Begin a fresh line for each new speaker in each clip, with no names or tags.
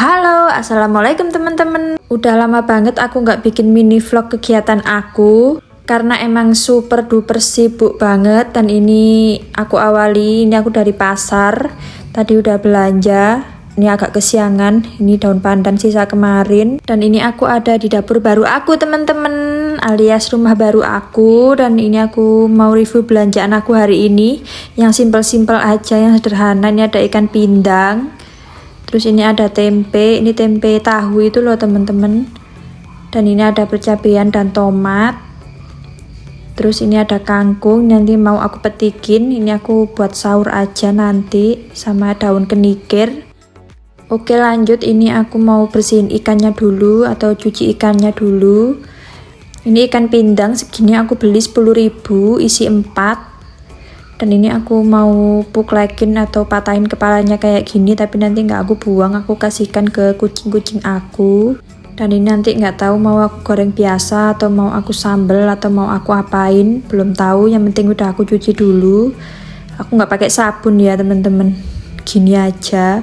Halo, assalamualaikum teman-teman. Udah lama banget aku nggak bikin mini vlog kegiatan aku karena emang super duper sibuk banget. Dan ini aku awali, ini aku dari pasar. Tadi udah belanja. Ini agak kesiangan. Ini daun pandan sisa kemarin. Dan ini aku ada di dapur baru aku teman-teman, alias rumah baru aku. Dan ini aku mau review belanjaan aku hari ini yang simple-simple aja, yang sederhana. Ini ada ikan pindang. Terus ini ada tempe, ini tempe tahu itu loh teman-teman. Dan ini ada percabean dan tomat. Terus ini ada kangkung, nanti mau aku petikin. Ini aku buat sahur aja nanti, sama daun kenikir. Oke lanjut, ini aku mau bersihin ikannya dulu atau cuci ikannya dulu. Ini ikan pindang segini aku beli 10.000, isi 4. Dan ini aku mau puklekin atau patahin kepalanya kayak gini, tapi nanti nggak aku buang, aku kasihkan ke kucing-kucing aku. Dan ini nanti nggak tahu mau aku goreng biasa atau mau aku sambel atau mau aku apain, belum tahu. Yang penting udah aku cuci dulu. Aku nggak pakai sabun ya teman-teman, gini aja.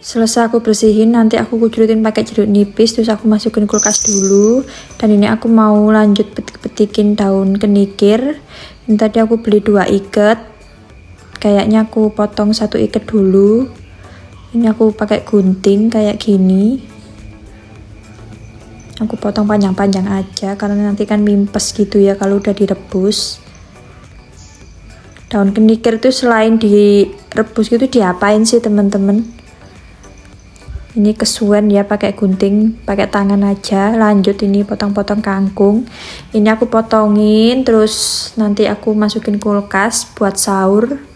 Selesai aku bersihin, nanti aku kucurutin pakai jeruk nipis, terus aku masukin kulkas dulu. Dan ini aku mau lanjut petikin daun kenikir. Ini tadi aku beli 2 ikat. Kayaknya aku potong 1 ikat dulu. Ini aku pakai gunting kayak gini. Aku potong panjang-panjang aja karena nanti kan mimpes gitu ya kalau udah direbus. Daun kenikir itu selain direbus gitu diapain sih teman-teman? Ini kesuwen ya pakai gunting, pakai tangan aja. Lanjut ini potong-potong kangkung. Ini aku potongin, terus nanti aku masukin kulkas buat sahur.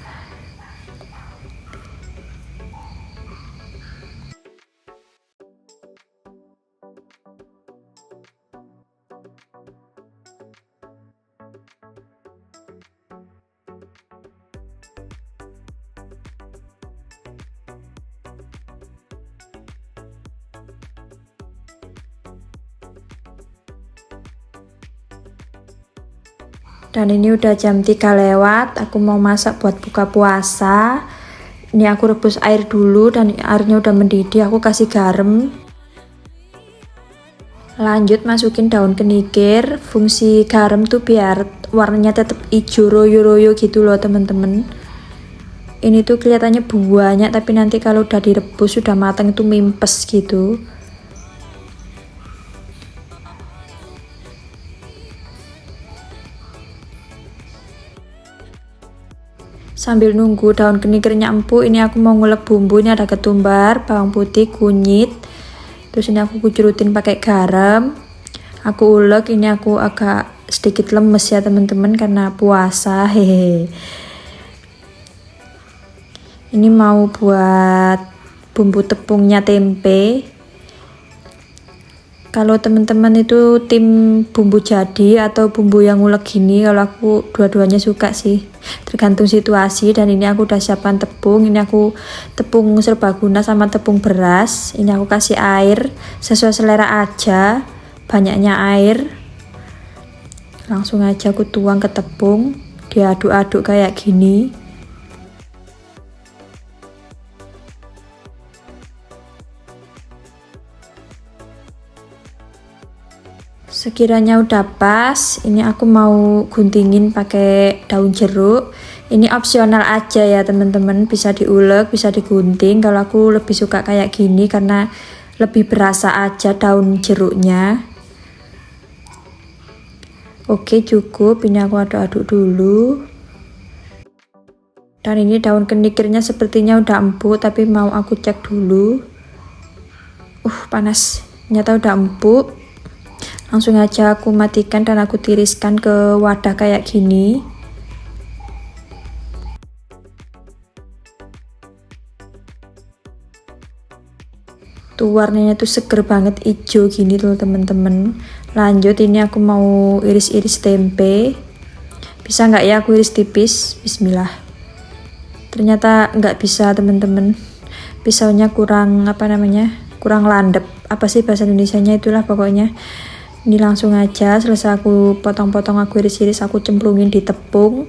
Dan ini udah jam 3 lewat, aku mau masak buat buka puasa. Ini aku rebus air dulu dan airnya udah mendidih, aku kasih garam. Lanjut masukin daun kenikir. Fungsi garam tuh biar warnanya tetap hijau royo-royo gitu loh teman-teman. Ini tuh kelihatannya banyak, tapi nanti kalau udah direbus sudah matang itu mimpes gitu. Sambil nunggu daun kenikirnya empuk, ini aku mau ngulek bumbu. Ini ada ketumbar, bawang putih, kunyit. Terus ini aku kucurutin pakai garam. Aku ulek, ini aku agak sedikit lemes ya teman-teman karena puasa. Hehe. Ini mau buat bumbu tepungnya tempe. Kalau teman-teman itu tim bumbu jadi atau bumbu yang ngulek gini, kalau aku dua-duanya suka sih, tergantung situasi. Dan ini aku udah siapkan tepung. Ini aku tepung serbaguna sama tepung beras. Ini aku kasih air sesuai selera aja, banyaknya air. Langsung aja aku tuang ke tepung, diaduk-aduk kayak gini. Sekiranya udah pas, ini aku mau guntingin pakai daun jeruk. Ini opsional aja ya teman-teman, bisa diulek, bisa digunting. Kalau aku lebih suka kayak gini karena lebih berasa aja daun jeruknya. Oke cukup, ini aku aduk-aduk dulu. Dan ini daun kenikirnya sepertinya udah empuk, tapi mau aku cek dulu. Panas, ternyata udah empuk. Langsung aja aku matikan dan aku tiriskan ke wadah kayak gini. Tuh warnanya tuh seger banget, hijau gini tuh teman-teman. Lanjut ini aku mau iris-iris tempe. Bisa nggak ya aku iris tipis? Bismillah. Ternyata nggak bisa teman-teman. Pisaunya kurang kurang landep. Apa sih bahasa Indonesianya, itulah pokoknya. Ini langsung aja selesai aku potong-potong, aku iris-iris, aku cemplungin di tepung.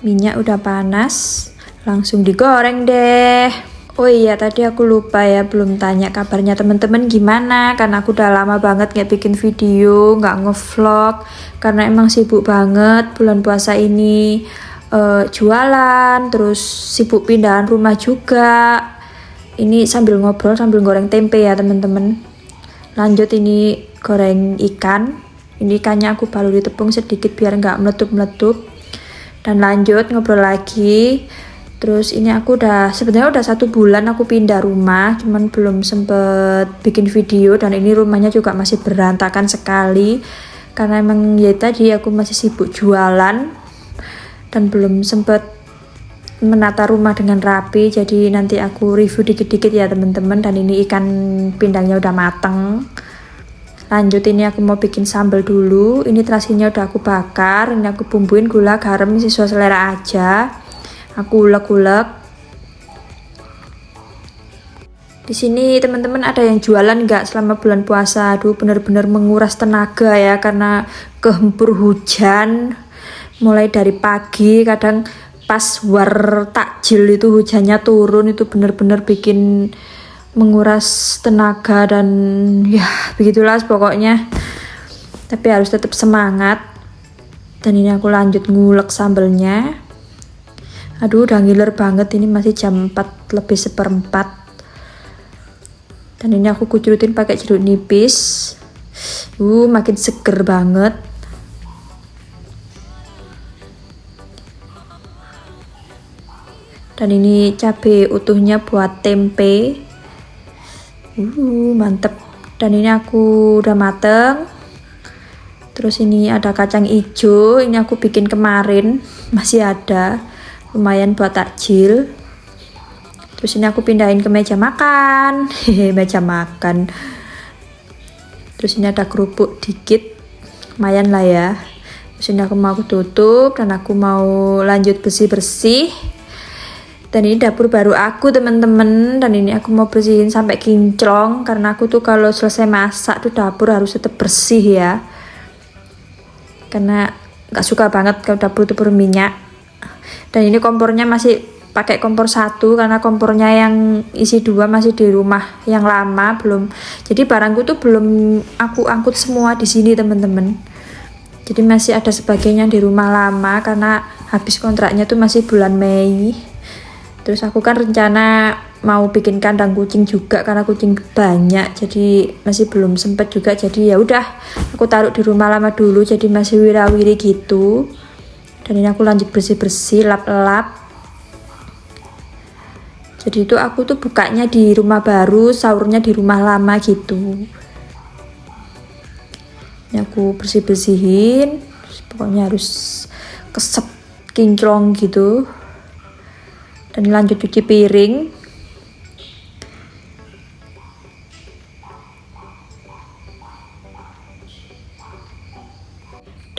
Minyak udah panas, langsung digoreng deh. Oh iya, tadi aku lupa ya, belum tanya kabarnya teman-teman gimana. Karena aku udah lama banget nggak bikin video, nggak ngevlog. Karena emang sibuk banget bulan puasa ini. Jualan, terus sibuk pindahan rumah juga. Ini sambil ngobrol, sambil goreng tempe ya teman-teman. Lanjut ini goreng ikan. Ini ikannya aku baluri tepung sedikit biar nggak meletup-meletup. Dan lanjut ngobrol lagi. Terus ini aku sebenarnya udah 1 bulan aku pindah rumah, cuman belum sempet bikin video. Dan ini rumahnya juga masih berantakan sekali karena emang ya tadi aku masih sibuk jualan dan belum sempet menata rumah dengan rapi. Jadi nanti aku review dikit-dikit ya teman-teman. Dan ini ikan pindangnya udah mateng. Lanjut ini aku mau bikin sambal dulu. Ini terasinya udah aku bakar. Ini aku bumbuin gula, garam sesuai selera aja. Aku ulek-ulek. Di sini teman-teman ada yang jualan nggak selama bulan puasa? Aduh, bener-bener menguras tenaga ya karena kehempur hujan. Mulai dari pagi, kadang pas war takjil itu hujannya turun, itu bener-bener bikin menguras tenaga dan ya begitulah pokoknya. Tapi harus tetap semangat. Dan ini aku lanjut ngulek sambelnya. Aduh, udah ngiler banget, ini masih jam 4 lebih seperempat. Dan ini aku kucurutin pakai jeruk nipis. Makin seger banget. Dan ini cabai utuhnya buat tempe. Mantep. Dan ini aku udah mateng. Terus ini ada kacang hijau. Ini aku bikin kemarin, masih ada. Lumayan buat takjil. Terus ini aku pindahin ke meja makan. Meja makan. Terus ini ada kerupuk dikit, lumayan lah ya. Terus ini aku mau tutup dan aku mau lanjut bersih-bersih. Dan ini dapur baru aku teman-teman. Dan ini aku mau bersihin sampai kinclong karena aku tuh kalau selesai masak tuh dapur harus tetap bersih ya. Karena nggak suka banget kalau dapur itu berminyak. Dan ini kompornya masih pakai kompor 1 karena kompornya yang isi 2 masih di rumah yang lama belum. Jadi barangku tuh belum aku angkut semua di sini teman-teman. Jadi masih ada sebagian yang di rumah lama karena habis kontraknya tuh masih bulan Mei. Terus aku kan rencana mau bikin kandang kucing juga karena kucing banyak. Jadi masih belum sempet juga. Jadi ya udah aku taruh di rumah lama dulu. Jadi masih wirawiri gitu. Dan ini aku lanjut bersih-bersih, lap-lap. Jadi itu aku tuh bukanya di rumah baru, sahurnya di rumah lama gitu. Ini aku bersih-bersihin. Pokoknya harus kesep kinclong gitu. Dan lanjut cuci piring.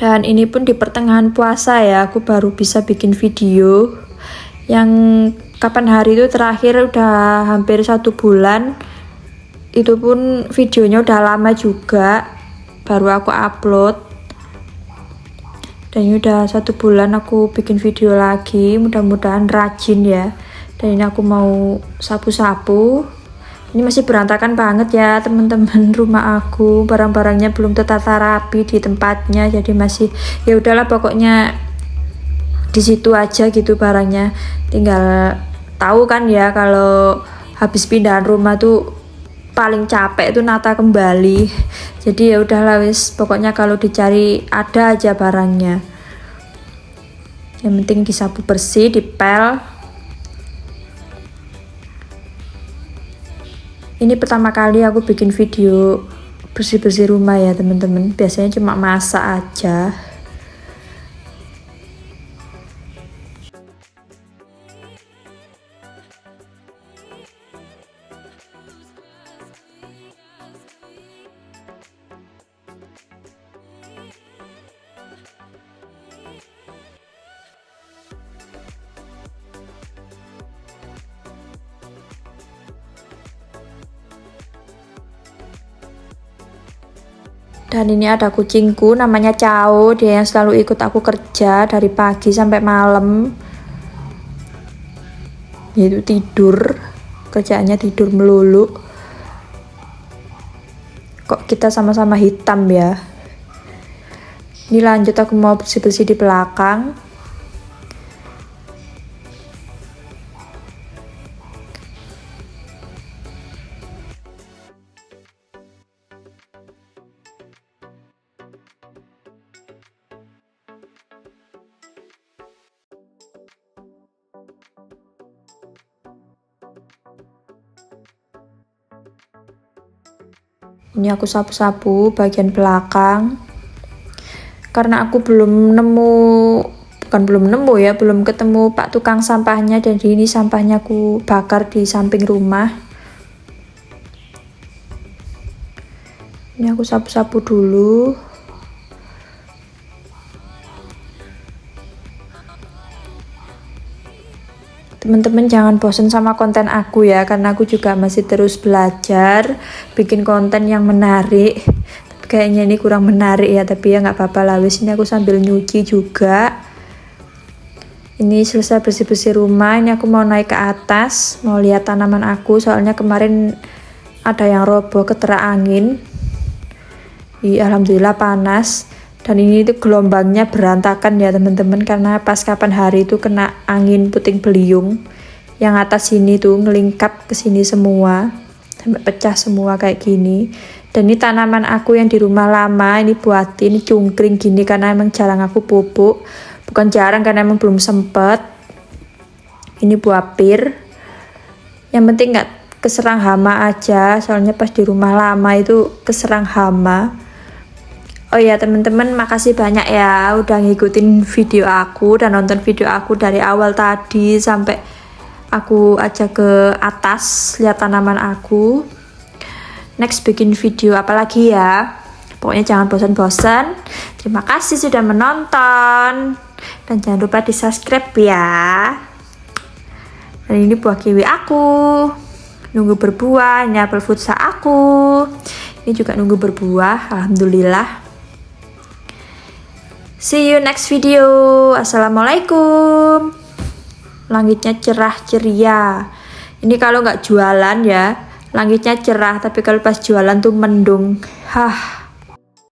Dan ini pun di pertengahan puasa ya, aku baru bisa bikin video. Yang kapan hari itu terakhir udah hampir 1 bulan. Itu pun videonya udah lama juga, baru aku upload. Dan ini udah 1 bulan aku bikin video lagi, mudah-mudahan rajin ya. Dan ini aku mau sapu-sapu. Ini masih berantakan banget ya teman-teman rumah aku, barang-barangnya belum tertata rapi di tempatnya, jadi masih ya udahlah pokoknya di situ aja gitu barangnya. Tinggal tahu kan ya kalau habis pindahan rumah tuh paling capek tuh nata kembali. Jadi ya udahlah wis, pokoknya kalau dicari ada aja barangnya. Yang penting disapu bersih, dipel. Ini pertama kali aku bikin video bersih-bersih rumah ya teman-teman. Biasanya cuma masak aja. Dan ini ada kucingku namanya Cao, dia yang selalu ikut aku kerja dari pagi sampai malam. Yaitu tidur, kerjaannya tidur melulu. Kok kita sama-sama hitam ya. Ini lanjut, aku mau bersih-bersih di belakang. Ini aku sapu-sapu bagian belakang. Karena aku belum ketemu Pak tukang sampahnya, dan ini sampahnya aku bakar di samping rumah. Ini aku sapu-sapu dulu. Teman-teman jangan bosan sama konten aku ya, karena aku juga masih terus belajar bikin konten yang menarik. Tapi kayaknya ini kurang menarik ya, tapi ya nggak apa-apa lah. Wis, ini aku sambil nyuci juga. Ini selesai bersih-bersih rumah. Ini aku mau naik ke atas, mau lihat tanaman aku. Soalnya kemarin ada yang roboh keterak angin. Alhamdulillah panas. Dan ini tuh gelombangnya berantakan ya teman-teman, karena pas kapan hari itu kena angin puting beliung. Yang atas sini tuh ngelingkap ke sini semua, sampai pecah semua kayak gini. Dan ini tanaman aku yang di rumah lama, ini buatin cungkring gini karena emang jarang aku pupuk. Bukan jarang, karena emang belum sempet. Ini buah pir. Yang penting nggak keserang hama aja, soalnya pas di rumah lama itu keserang hama. Oh ya teman-teman, makasih banyak ya udah ngikutin video aku dan nonton video aku dari awal tadi sampai aku ajak ke atas lihat tanaman aku. Next bikin video apa lagi ya? Pokoknya jangan bosan-bosan. Terima kasih sudah menonton dan jangan lupa di subscribe ya. Dan ini buah kiwi aku nunggu berbuah. Ini apel futsa aku, ini juga nunggu berbuah. Alhamdulillah. See you next video. Assalamualaikum. Langitnya cerah ceria. Ini kalau nggak jualan ya, langitnya cerah, tapi kalau pas jualan tuh mendung.